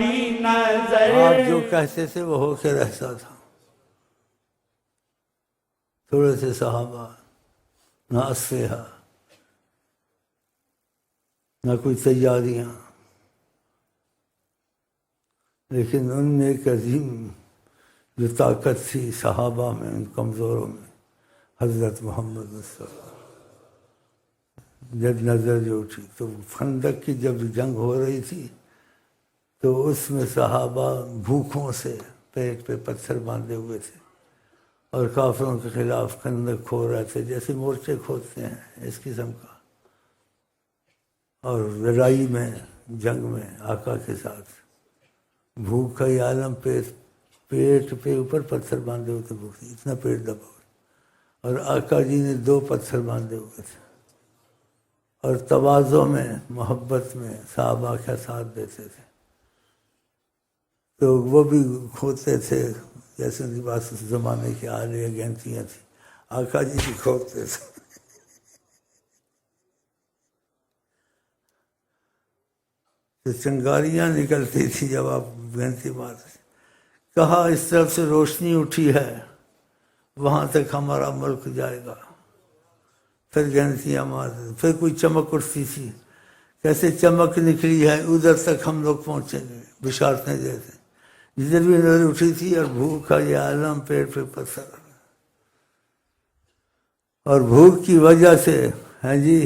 دی نظر، آپ جو کہتے تھے وہ ہو کے رہتا تھا. تھوڑے سے صحابہ، نہ اسلحہ، نہ کوئی تیاریاں، لیکن ان میں ایک عظیم جو طاقت تھی صحابہ میں، ان کمزوروں میں، حضرت محمد مصطفیٰ. جب نظر جو اٹھی تو خندق کی جب جنگ ہو رہی تھی تو اس میں صحابہ بھوکوں سے پیٹ پہ پتھر باندھے ہوئے تھے اور کافروں کے خلاف خندق کھود رہے تھے، جیسے مورچے کھودتے ہیں اس قسم کا. اور لڑائی میں، جنگ میں آقا کے ساتھ بھوک کا یہ عالم، پیٹ پہ اوپر پتھر باندھے ہوئے تھے، بھوک سے اتنا پیٹ دبا ہوا. اور آقا جی نے 2 پتھر باندھے ہوئے تھے اور تواضع میں، محبت میں صحابہ کا ساتھ دیتے تھے. تو وہ بھی کھودتے تھے جیسے ان کے پاس اس زمانے کے آلے گینتیاں تھیں، آقا جی بھی کھودتے تھے. تو چنگاریاں نکلتی تھی جب آپ گینتی مارتے. کہا اس طرف سے روشنی اٹھی ہے، وہاں تک ہمارا ملک جائے گا. پھر گینتیاں مارتے، پھر کوئی چمک اٹھتی تھی، کیسے چمک نکلی ہے ادھر تک ہم لوگ پہنچیں گے، بشارتیں دیتے. جدھر بھی نظر اٹھی تھی اور بھوک کا یہ عالم، پیٹ پہ پتھر. اور بھوک کی وجہ سے ہیں جی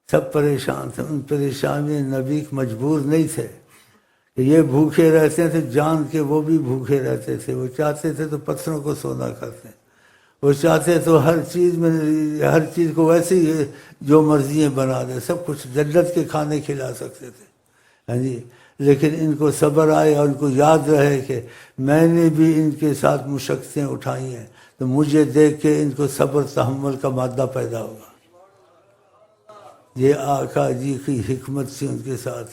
سب پریشان تھے. ان پریشانی نبی مجبور نہیں تھے کہ یہ بھوکے رہتے تھے، جان کے وہ بھی بھوکے رہتے تھے. وہ چاہتے تھے تو پتھروں کو سونا کرتے، وہ چاہتے تو ہر چیز میں، ہر چیز کو ویسے ہی جو مرضیاں بنا دے، سب کچھ جنت کے کھانے کھلا سکتے تھے. ہاں جی، لیکن ان کو صبر آئے اور ان کو یاد رہے کہ میں نے بھی ان کے ساتھ مشقتیں اٹھائی ہیں، تو مجھے دیکھ کے ان کو صبر تحمل کا مادہ پیدا ہوگا. یہ آقا جی کی حکمت تھی ان کے ساتھ.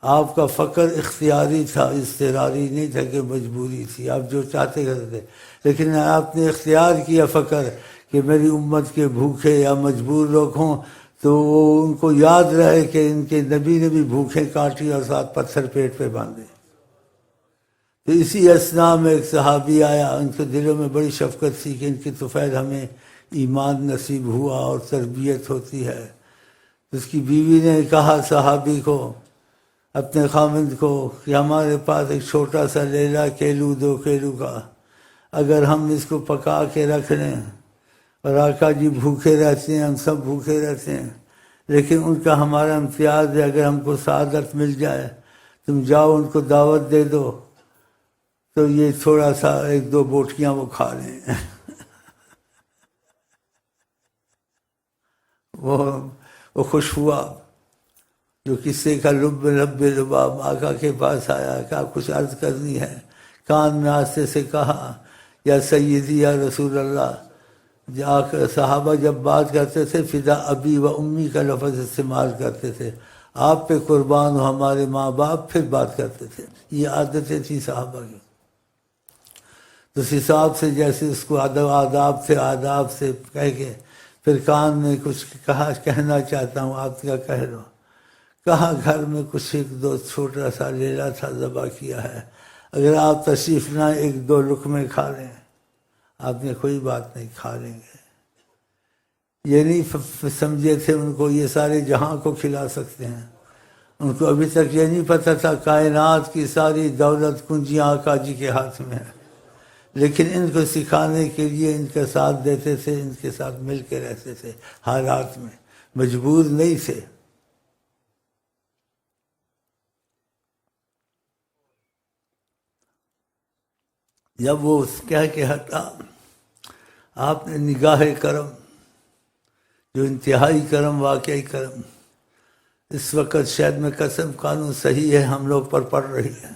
آپ کا فقر اختیاری تھا، اضطراری نہیں تھا کہ مجبوری تھی. آپ جو چاہتے کرتے تھے، لیکن آپ نے اختیار کیا فقر کہ میری امت کے بھوکے یا مجبور لوگ ہوں تو ان کو یاد رہے کہ ان کے نبی نے بھی بھوکیں کاٹی اور ساتھ پتھر پیٹ پہ باندھے. تو اسی اثناء میں ایک صحابی آیا، ان کے دلوں میں بڑی شفقت تھی کہ ان کی طفیل ہمیں ایمان نصیب ہوا اور تربیت ہوتی ہے. اس کی بیوی نے کہا صحابی کو، اپنے خامند کو، کہ ہمارے پاس ایک چھوٹا سا لیلا 1-2 کیلو کا، اگر ہم اس کو پکا کے رکھ لیں، اور آقا جی بھوکے رہتے ہیں، ہم سب بھوکے رہتے ہیں، لیکن ان کا ہمارا امتیاز ہے، اگر ہم کو سعادت مل جائے، تم جاؤ ان کو دعوت دے دو تو یہ تھوڑا سا 1-2 بوٹیاں وہ کھا لیں. وہ خوش ہوا. جو قصے کا لب لباب آقا کے پاس آیا، کہا کچھ عرض کرنی ہے. کان میں آستے سے کہا یا سیدی یا رسول اللہ. صحابہ جب بات کرتے تھے فدا ابی و امی کا لفظ استعمال کرتے تھے. آپ پہ قربان ہو ہمارے ماں باپ، پھر بات کرتے تھے. یہ عادتیں تھیں صحابہ کی. تو اس حساب سے جیسے اس کو آداب سے کہہ کے پھر کان میں کچھ کہنا چاہتا ہوں، آپ کا کہہ لو. کہا گھر میں کچھ 1-2 چھوٹا سا لیلا تھا، ذبح کیا ہے، اگر آپ تشریف نہ 1-2 لقمے کھا لیں. آپ نے کوئی بات نہیں، کھا لیں گے. یہ نہیں سمجھے تھے ان کو یہ سارے جہاں کو کھلا سکتے ہیں. ان کو ابھی تک یہ نہیں پتہ تھا کائنات کی ساری دولت کنجیاں آقا جی کے ہاتھ میں ہے. لیکن ان کو سکھانے کے لیے ان کا ساتھ دیتے تھے، ان کے ساتھ مل کے رہتے تھے حالات میں، مجبور نہیں تھے. جب وہ کہہ کے ہٹا، آپ نے نگاہ کرم، جو انتہائی کرم، واقعی کرم، اس وقت شاید میں قسم قانون صحیح ہے ہم لوگ پر پڑ رہی ہے.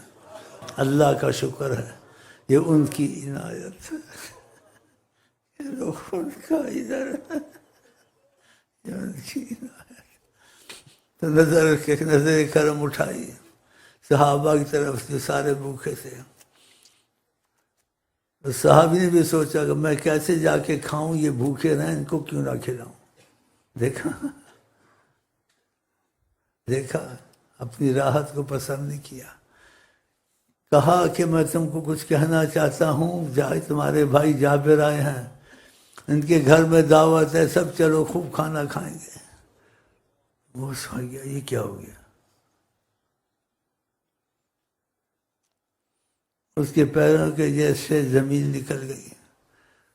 اللہ کا شکر ہے، یہ ان کی عنایت ہے. یہ لوگ ان کا ادھر ہے، یہ ان کی عنایت. تو نظر کرم اٹھائی صحابہ کی طرف جو سارے بھوکے تھے. صحابی نے بھی سوچا کہ میں کیسے جا کے کھاؤں، یہ بھوکے رہیں، ان کو کیوں نہ کھلاؤں. دیکھا اپنی راحت کو پسند نہیں کیا. کہا کہ میں تم کو کچھ کہنا چاہتا ہوں، جائے تمہارے بھائی جابر آئے ہیں، ان کے گھر میں دعوت ہے، سب چلو خوب کھانا کھائیں گے. وہ سمجھ گیا یہ کیا ہو گیا. اس کے پیروں کے جیسے زمین نکل گئی.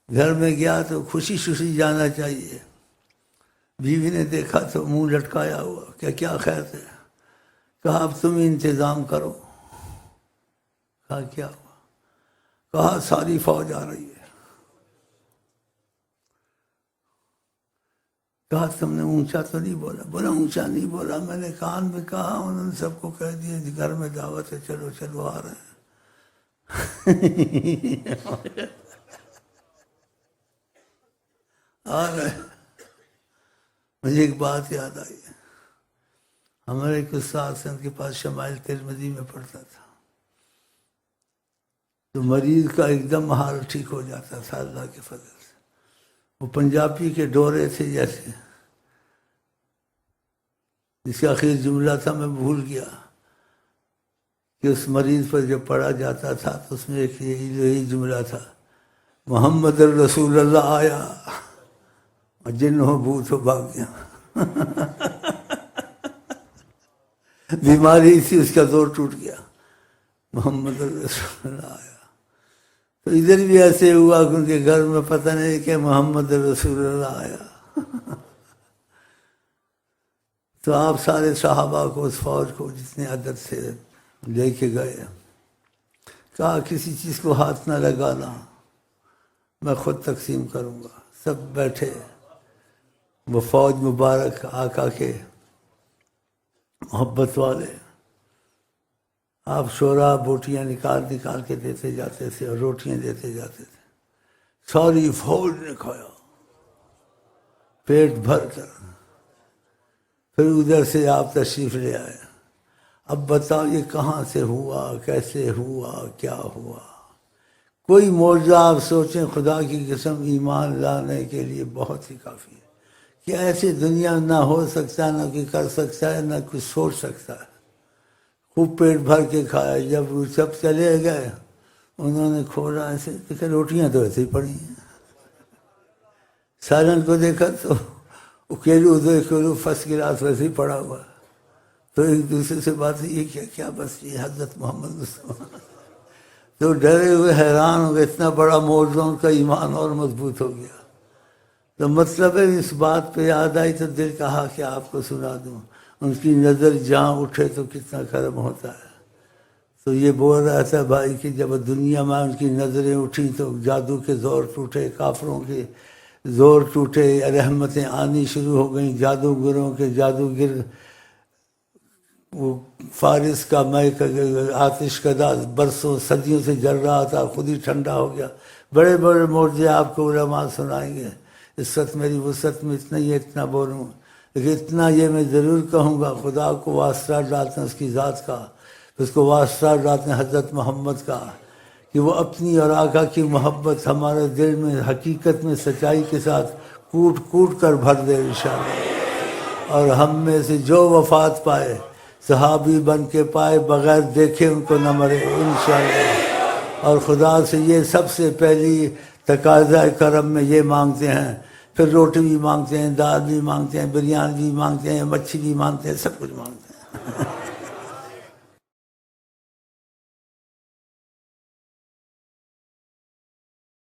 گھر میں گیا تو خوشی خوشی جانا چاہیے. بیوی نے دیکھا تو منہ لٹکایا ہوا کہ کیا خیر ہے. کہا اب تم انتظام کرو. کہا کیا ہوا؟ کہا ساری فوج آ رہی ہے. کہا تم نے اونچا تو نہیں بولا؟ بولا اونچا نہیں بولا، میں نے کان میں کہا. انہوں نے سب کو کہہ دیا گھر میں دعوت ہے، چلو چلو آ رہے ہیں. آ رہے ہیں. مجھے ایک بات یاد آئی. ہمارے ایک استاد سے، ان کے پاس شمائل ترمذی میں پڑھتا تھا، تو مریض کا ایک دم حال ٹھیک ہو جاتا تھا اللہ کے فضل سے. وہ پنجابی کے ڈورے تھے جیسے، جس کا آخر جملہ تھا میں بھول گیا، کہ اس مریض پر جب پڑھا جاتا تھا تو اس میں ایک یہی جملہ تھا، محمد الرسول اللہ آیا اور جن ہو بھوت ہو بھاگ گیا. بیماری تھی، اس کا زور ٹوٹ گیا. محمد الرسول اللہ آیا. تو ادھر بھی ایسے ہوا کہ ان کے گھر میں پتہ نہیں کہ محمد رسول اللہ آیا. تو آپ سارے صحابہ کو، اس فوج کو جتنے عدد سے لے کے گئے. کہا کسی چیز کو ہاتھ نہ لگانا، میں خود تقسیم کروں گا. سب بیٹھے. وہ فوج مبارک آقا کے محبت والے، آپ شورا بوٹیاں نکال نکال کے دیتے جاتے تھے اور روٹیاں دیتے جاتے تھے. ساری فوج نے کھایا پیٹ بھر کر. پھر ادھر سے آپ تشریف لے آئے. اب بتاؤ یہ کہاں سے ہوا، کیسے ہوا، کیا ہوا؟ کوئی معجزہ آپ سوچیں، خدا کی قسم ایمان لانے کے لیے بہت ہی کافی ہے. کہ ایسی دنیا نہ ہو سکتا، نہ کوئی کر سکتا ہے، نہ کچھ سوچ سکتا ہے. خوب پیٹ بھر کے کھایا. جب وہ سب چلے گئے، انہوں نے کھولا ایسے دیکھا روٹیاں تو ایسے ہی پڑی ہیں. سالن کو دیکھا تو کیلو 2 کیلو فرسٹ کلاس ویسے ہی پڑا ہوا. تو ایک دوسرے سے بات یہ کیا بس یہ حضرت محمد مصطفیٰ. تو ڈرے ہوئے حیران ہو گئے، اتنا بڑا معجزہ، ان کا ایمان اور مضبوط ہو گیا. تو مطلب ہے اس بات پہ یاد آئی تو دل کہا کہ آپ کو سنا دوں. ان کی نظر جہاں اٹھے تو کتنا کرم ہوتا ہے. تو یہ بول رہا تھا بھائی کہ جب دنیا میں ان کی نظریں اٹھیں تو جادو کے زور ٹوٹے، کافروں کے زور ٹوٹے، رحمتیں آنی شروع ہو گئیں. جادوگروں کے جادوگر، وہ فارس کا میں آتش کدا برسوں صدیوں سے جل رہا تھا، خود ہی ٹھنڈا ہو گیا. بڑے بڑے معجزے آپ کو علماء سنائیں گے. اس وقت میری وسعت میں اتنا ہی اتنا بولوں، لیکن اتنا یہ میں ضرور کہوں گا، خدا کو واسطہ ڈالتے ہیں اس کی ذات کا، اس کو واسطہ ڈالتے ہیں حضرت محمد کا، کہ وہ اپنی اور آقا کی محبت ہمارے دل میں حقیقت میں سچائی کے ساتھ کوٹ کوٹ کر بھر دے انشاءاللہ. اور ہم میں سے جو وفات پائے صحابی بن کے پائے، بغیر دیکھے ان کو نہ مرے انشاءاللہ. اور خدا سے یہ سب سے پہلی تقاضۂ کرم میں یہ مانگتے ہیں. پھر روٹی بھی مانگتے ہیں، دال بھی مانگتے ہیں، بریانی بھی مانگتے ہیں، مچھلی بھی مانگتے ہیں، سب کچھ مانگتے ہیں.